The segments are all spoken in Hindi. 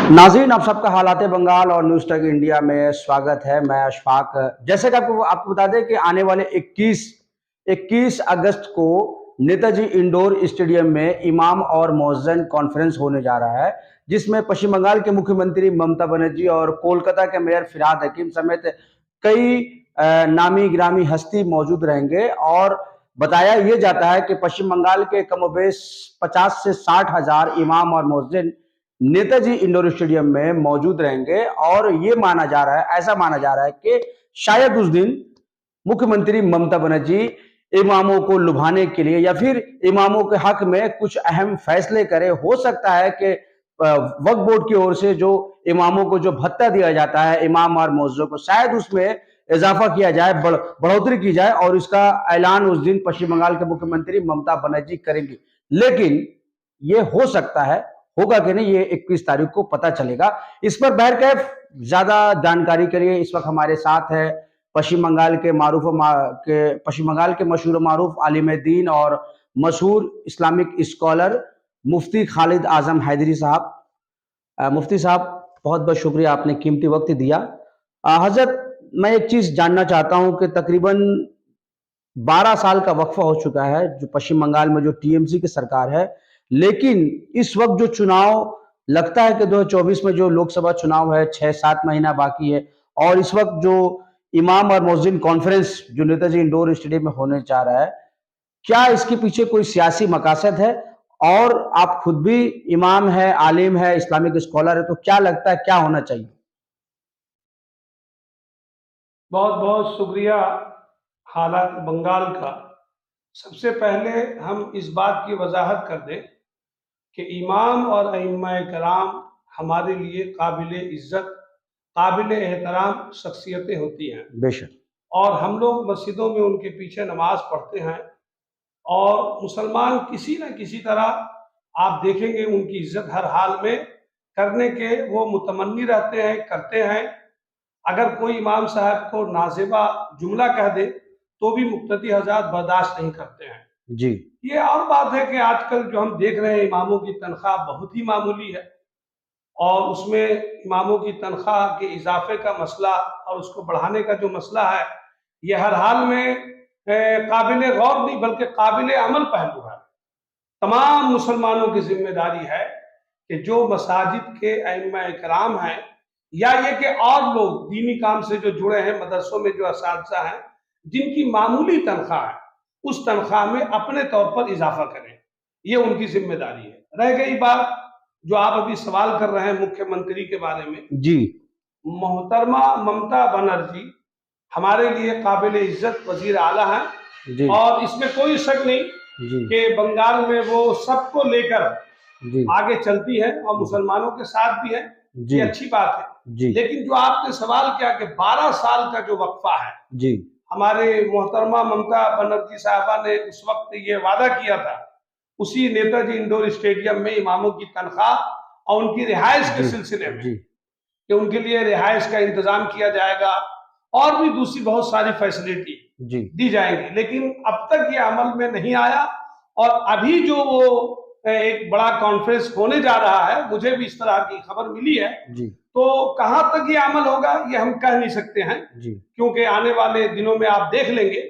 नाज़रीन, आप सबका हालात बंगाल और न्यूज़ टक इंडिया में स्वागत है। मैं अशफाक। जैसे कि आपको बता दें कि आने वाले 21 अगस्त को नेताजी इंडोर स्टेडियम में इमाम और मुअज्जिन कॉन्फ्रेंस होने जा रहा है, जिसमें पश्चिम बंगाल के मुख्यमंत्री ममता बनर्जी और कोलकाता के मेयर फिरहाद हकीम समेत कई नामी गिरामी हस्ती मौजूद रहेंगे। और बताया यह जाता है कि पश्चिम बंगाल के कमोबेश 50 से 60 हजार इमाम और मुअज्जिन नेताजी इंडोर स्टेडियम में मौजूद रहेंगे। और ये ऐसा माना जा रहा है कि शायद उस दिन मुख्यमंत्री ममता बनर्जी इमामों को लुभाने के लिए या फिर इमामों के हक में कुछ अहम फैसले करे। हो सकता है कि वक्फ बोर्ड की ओर से जो इमामों को जो भत्ता दिया जाता है इमाम और मुअज्जिन को, शायद उसमें इजाफा किया जाए, बढ़ोतरी की जाए, और इसका ऐलान उस दिन पश्चिम बंगाल के मुख्यमंत्री ममता बनर्जी करेंगी। लेकिन ये हो सकता है, होगा कि नहीं, ये 21 तारीख को पता चलेगा। इस पर बहरकैफ ज्यादा जानकारी के लिए इस वक्त हमारे साथ है पश्चिम बंगाल के मशहूर मारूफ आलिम दीन और मशहूर इस्लामिक स्कॉलर मुफ्ती खालिद आजम हैदरी साहब। मुफ्ती साहब, बहुत बहुत शुक्रिया, आपने कीमती वक्त दिया। हजरत, मैं एक चीज जानना चाहता हूं कि तकरीबन 12 साल का वक्फा हो चुका है जो पश्चिम बंगाल में जो टीएमसी की सरकार है, लेकिन इस वक्त जो चुनाव लगता है कि 2024 में जो लोकसभा चुनाव है, 6-7 महीना बाकी है, और इस वक्त जो इमाम और मुअज्जिन कॉन्फ्रेंस जो नेताजी इंडोर स्टेडियम में होने जा रहा है, क्या इसके पीछे कोई सियासी मकासद है? और आप खुद भी इमाम है, आलिम है, इस्लामिक स्कॉलर है, तो क्या लगता है क्या होना चाहिए? बहुत बहुत शुक्रिया। हालात बंगाल का, सबसे पहले हम इस बात की वजाहत कर दें कि इमाम और अइम्मा कराम हमारे लिए काबिल इज्जत, काबिल एहतराम शख्सियतें होती हैं। बेशक। और हम लोग मस्जिदों में उनके पीछे नमाज पढ़ते हैं, और मुसलमान किसी न किसी तरह आप देखेंगे उनकी इज्जत हर हाल में करने के वो मुतमन्नी रहते हैं, करते हैं। अगर कोई इमाम साहब को नाजेबा जुमला कह दे तो भी मुक्तदी हजरात बर्दाश्त नहीं करते हैं जी। ये और बात है कि आजकल जो हम देख रहे हैं इमामों की तनख्वाह बहुत ही मामूली है, और उसमें इमामों की तनख्वाह के इजाफे का मसला और उसको बढ़ाने का जो मसला है, ये हर हाल में काबिल गौर नहीं बल्कि काबिल अमल पहलू है। तमाम मुसलमानों की जिम्मेदारी है कि जो मसाजिद के अइम्मा इकराम हैं, या ये कि और लोग दीनी काम से जो जुड़े हैं, मदरसों में जो असातिज़ा हैं जिनकी मामूली तनख्वाह है, उस तनख्वाह में अपने तौर पर इजाफा करें। ये उनकी जिम्मेदारी है। रह गई बात जो आप अभी सवाल कर रहे हैं मुख्यमंत्री के बारे में, जी। मोहतरमा ममता बनर्जी हमारे लिए काबिल इज्जत वजीर आला है, जी। और इसमें कोई शक नहीं कि बंगाल में वो सबको लेकर आगे चलती है और मुसलमानों के साथ भी है। ये अच्छी बात है। लेकिन जो आपने सवाल किया कि 12 साल का जो वक्फा है, जी, हमारे मोहतरमा ममता बनर्जी साहबा ने उस वक्त ये वादा किया था उसी नेताजी इंडोर स्टेडियम में इमामों की तनख्वाह और उनकी रिहाइश के सिलसिले में कि उनके लिए रिहाइश का इंतजाम किया जाएगा और भी दूसरी बहुत सारी फैसिलिटी दी जाएंगी। लेकिन अब तक ये अमल में नहीं आया, और अभी जो वो एक बड़ा कॉन्फ्रेंस होने जा रहा है, मुझे भी इस तरह की खबर मिली है, तो कहां तक ये अमल होगा ये हम कह नहीं सकते हैं, क्योंकि आने वाले दिनों में आप देख लेंगे।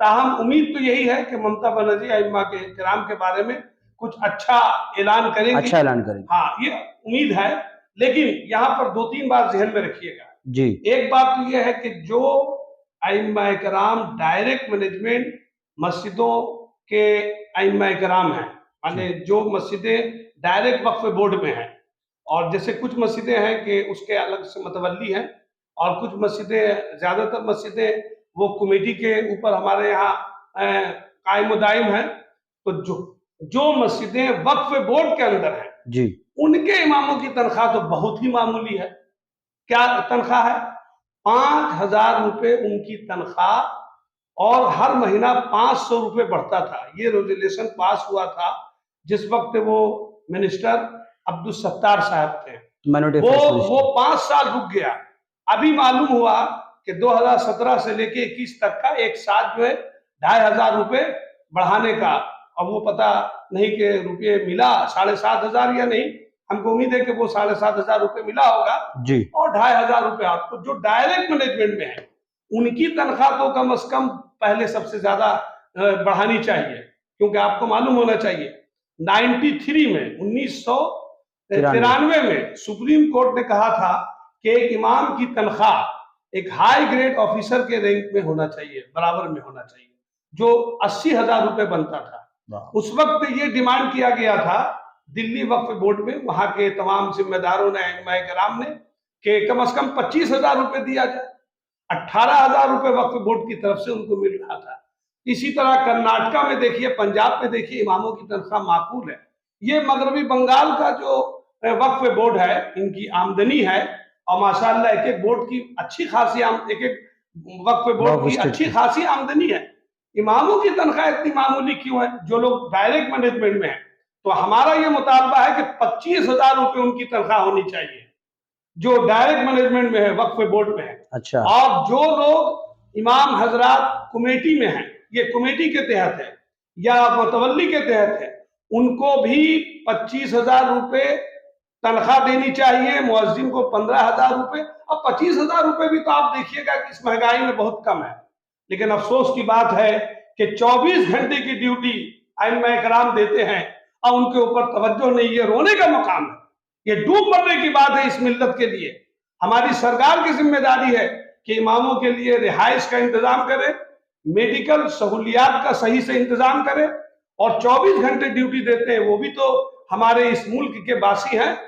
ताहम उम्मीद तो यही है कि ममता बनर्जी अइम्मा के इकराम के बारे में कुछ अच्छा ऐलान करेंगी। हाँ, ये उम्मीद है। लेकिन यहाँ पर 2-3 बात ज़हन में रखिएगा। जी। एक बात तो यह है कि जो अइम्मा इकराम डायरेक्ट मैनेजमेंट मस्जिदों के अइम्मा इकराम हैं, माने जो मस्जिदें डायरेक्ट वक्फ बोर्ड में हैं, और जैसे कुछ मस्जिदें हैं कि उसके अलग से मतवल्ली हैं, और कुछ मस्जिदें, ज्यादातर मस्जिदें वो कमेटी के ऊपर हमारे यहाँ कायम दायम है। तो जो मस्जिदें वक्फ बोर्ड के अंदर हैं, जी, उनके इमामों की तनख्वाह तो बहुत ही मामूली है। क्या तनख्वाह है? 5,000 रुपए उनकी तनख्वाह, और हर महीना 500 रुपए बढ़ता था। ये रेजोल्यूशन पास हुआ था जिस वक्त वो मिनिस्टर अब्दुल सत्तार साहब थे। वो 5 साल रुक गया। अभी मालूम हुआ कि 2017 से लेके 21 तक का एक साथ जो है 2,500 रुपए बढ़ाने का, अब वो पता नहीं कि रुपये मिला 7,500 या नहीं, हमको उम्मीद है कि वो 7,500 रुपए मिला होगा जी। और 2,500 रुपए आपको। जो डायरेक्ट मैनेजमेंट में है उनकी तनख्वाह तो कम से कम पहले सबसे ज्यादा बढ़ानी चाहिए, क्योंकि आपको मालूम होना चाहिए 1993 में 1993 में सुप्रीम कोर्ट ने कहा था कि एक इमाम की तनख्वाह एक हाई ग्रेड ऑफिसर के रैंक में होना चाहिए, बराबर में होना चाहिए, जो 80,000 रुपए बनता था। उस वक्त ये डिमांड किया गया था दिल्ली वक्फ बोर्ड में, वहां के तमाम जिम्मेदारों ने, इमाम कराम ने, कि कम से कम 25,000 रुपए दिया जाए। 18,000 रुपए वक्फ बोर्ड की तरफ से उनको मिल रहा था। इसी तरह कर्नाटका में देखिए, पंजाब में देखिए, इमामों की तनख्वाह माकूल है। ये मगरबी बंगाल का जो वक्फ बोर्ड है, इनकी आमदनी है, और माशाअल्लाह एक एक बोर्ड की अच्छी खासी एक एक वक्फ बोर्ड की अच्छी खासी आमदनी है। इमामों की तनख्वाह इतनी मामूली क्यों है, जो लोग डायरेक्ट मैनेजमेंट में है? तो हमारा ये मुतालबा है कि 25,000 रुपए उनकी तनख्वाह होनी चाहिए, जो डायरेक्ट मैनेजमेंट में है, वक्फ बोर्ड में है। अच्छा। और जो लोग इमाम हजरात कमेटी में हैं, ये कमेटी के तहत है या मुतवल्ली के तहत है, उनको भी 25,000 रुपए तनख्वाह देनी चाहिए, मुअज्जिन को 15,000 रुपए। अब 25,000 रुपए भी तो आप देखिएगा कि इस महंगाई में बहुत कम है। लेकिन अफसोस की बात है कि 24 घंटे की ड्यूटी आइम्मा कराम देते हैं और उनके ऊपर तवज्जो नहीं। ये रोने का मकाम है, ये डूब मरने की बात है इस मिल्लत के लिए। हमारी सरकार की जिम्मेदारी है कि इमामों के लिए रिहाइश का इंतजाम करे, मेडिकल सहूलियात का सही से इंतजाम करे, और 24 घंटे ड्यूटी देते हैं। वो भी तो हमारे इस मुल्क के बासी हैं,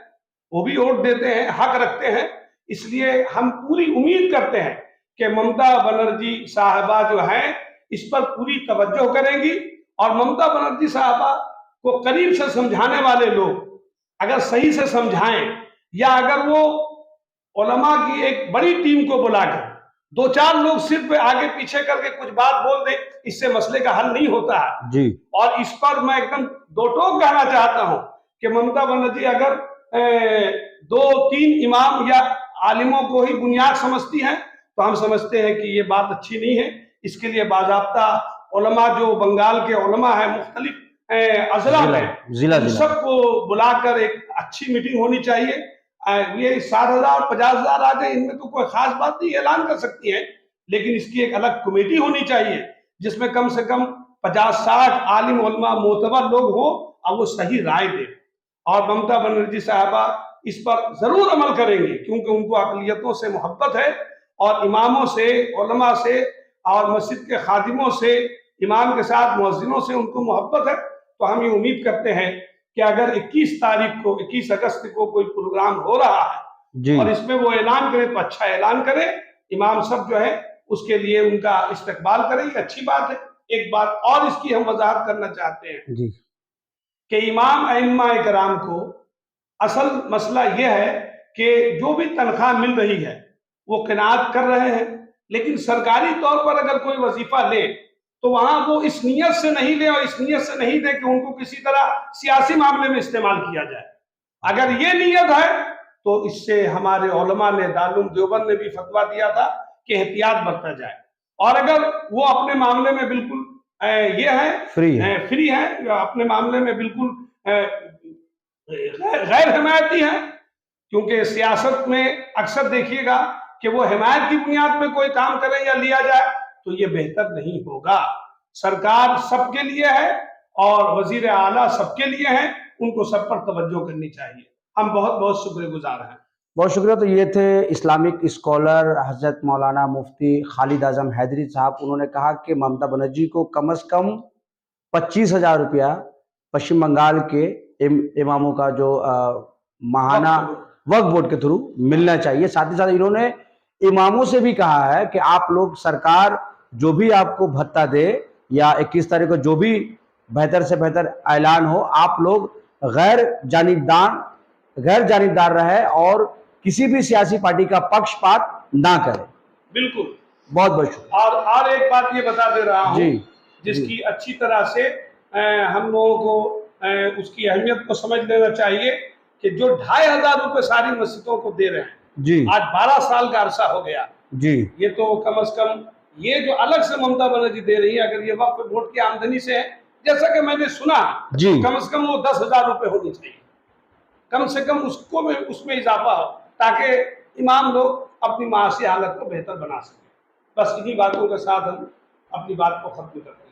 वो भी वोट देते हैं, हक रखते हैं। इसलिए हम पूरी उम्मीद करते हैं कि ममता बनर्जी साहबा जो हैं इस पर पूरी तवज्जो करेंगी, और ममता बनर्जी साहबा को करीब से समझाने वाले लोग अगर सही से समझाएं, या अगर वो उलमा की एक बड़ी टीम को बुलाकर 2-4 लोग सिर्फ आगे पीछे करके कुछ बात बोल दें, इससे मसले का हल नहीं होता है जी। और इस पर मैं एकदम दो टोक कहना चाहता हूं कि ममता बनर्जी अगर 2-3 इमाम या आलिमों को ही बुनियाद समझती हैं, तो हम समझते हैं कि ये बात अच्छी नहीं है। इसके लिए बाज़ाब्ता उलमा, जो बंगाल के उलमा है मुख्तलिफ अजला में, सबको बुलाकर एक अच्छी मीटिंग होनी चाहिए। ये 7,000 50,000 आ जाए, इनमें तो कोई खास बात नहीं, ऐलान कर सकती है, लेकिन इसकी एक अलग कमेटी होनी चाहिए जिसमें कम से कम 50-60 आलिम उलमा मोतबर लोग हो और वो सही राय दे। और ममता बनर्जी साहबा इस पर जरूर अमल करेंगे, क्योंकि उनको अक़लियतों से मोहब्बत है, और इमामों से, उलमा से, और मस्जिद के खादिमों से, इमाम के साथ मुअज्जिनों से उनको मोहब्बत है। तो हम ये उम्मीद करते हैं कि अगर 21 अगस्त को कोई प्रोग्राम हो रहा है और इसमें वो ऐलान करे तो अच्छा ऐलान करे, इमाम सब जो है उसके लिए उनका इस्तकबाल करें, अच्छी बात है। एक बात और इसकी हम वजाहत करना चाहते हैं जी, कि इमाम अइम्मा कराम को असल मसला यह है कि जो भी तनख्वाह मिल रही है वो क़नाअत कर रहे हैं, लेकिन सरकारी तौर पर अगर कोई वजीफा ले तो वहां वो इस नियत से नहीं ले, और इस नियत से नहीं दे कि उनको किसी तरह सियासी मामले में इस्तेमाल किया जाए। अगर ये नियत है तो इससे हमारे उलमा ने, दारुल देवबंद ने भी फतवा दिया था कि एहतियात बरता जाए। और अगर वो अपने मामले में बिल्कुल ये है फ्री है, अपने मामले में बिल्कुल गैर हिमायती है, क्योंकि सियासत में अक्सर देखिएगा कि वो हिमायत की बुनियाद पे कोई काम करे या लिया जाए तो ये बेहतर नहीं होगा। सरकार सबके लिए है और वजीर आला सबके लिए है, उनको सब पर तवज्जो करनी चाहिए। हम बहुत बहुत शुक्रगुजार हैं। बहुत शुक्रिया। तो ये थे इस्लामिक स्कॉलर हजरत मौलाना मुफ्ती खालिद आजम हैदरी साहब। उन्होंने कहा कि ममता बनर्जी को कम से कम 25,000 रुपया पश्चिम बंगाल के इमामों का जो महाना वक्फ बोर्ड के थ्रू मिलना चाहिए। साथ ही साथ इन्होंने इमामों से भी कहा है कि आप लोग, सरकार जो भी आपको भत्ता दे या 21 तारीख को जो भी बेहतर से बेहतर ऐलान हो, आप लोग गैर जानिबदार रहे और किसी भी सियासी पार्टी का पक्षपात ना करें। बिल्कुल, बहुत बहुत शुक्रिया। और एक बात ये बता दे रहा हूँ जिसकी अच्छी तरह से हम लोगों को उसकी अहमियत को समझ लेना चाहिए कि जो 2,500 रुपए सारी मस्जिदों को दे रहे हैं जी, आज 12 साल का अरसा हो गया जी, ये तो कम से कम ये जो अलग से ममता बनर्जी दे रही है, अगर ये वक्फ बोर्ड की आमदनी से है, जैसा कि मैंने सुना जी, तो कम से कम वो 10,000 रुपए होनी चाहिए। कम से कम उसको में उसमें इजाफा हो, ताकि इमाम लोग अपनी माशी हालत को बेहतर बना सकें। बस इन्हीं बातों के साथ हम अपनी बात को खत्म करते हैं।